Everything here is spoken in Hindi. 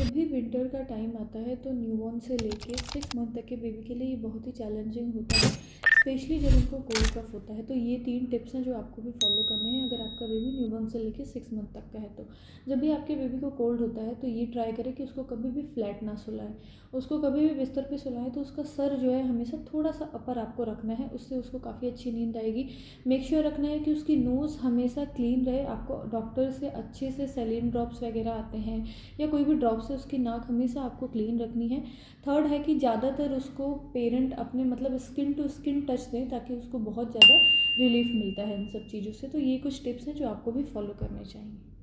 जब भी विंटर का टाइम आता है तो न्यूबॉर्न से लेके 6 मंथ तक के बेबी के लिए ये बहुत ही चैलेंजिंग होता है, स्पेशली जब उनको कोल्ड कफ होता है। तो ये 3 टिप्स हैं जो आपको भी फॉलो करने हैं अगर आपका बेबी न्यूबॉर्न से लेके 6 मंथ तक का है। तो जब भी आपके बेबी को कोल्ड होता है तो ये ट्राई करें कि उसको कभी भी फ्लैट ना सुलाएं। उसको कभी भी बिस्तर पे सुलाएं तो उसका सर जो है हमेशा थोड़ा सा अपर आपको रखना है, उससे उसको काफ़ी अच्छी नींद आएगी। मेक श्योर रखना है कि उसकी नोज़ हमेशा क्लीन रहे। आपको डॉक्टर से अच्छे से सेलिन ड्रॉप्स वगैरह आते हैं या कोई भी ड्रॉप से उसकी नाक हमेशा आपको क्लीन रखनी है। थर्ड है कि ज़्यादातर उसको पेरेंट अपने मतलब स्किन टू स्किन टच दें ताकि उसको बहुत ज़्यादा रिलीफ मिलता है इन सब चीज़ों से। तो ये कुछ टिप्स हैं जो आपको भी फॉलो करने चाहिए।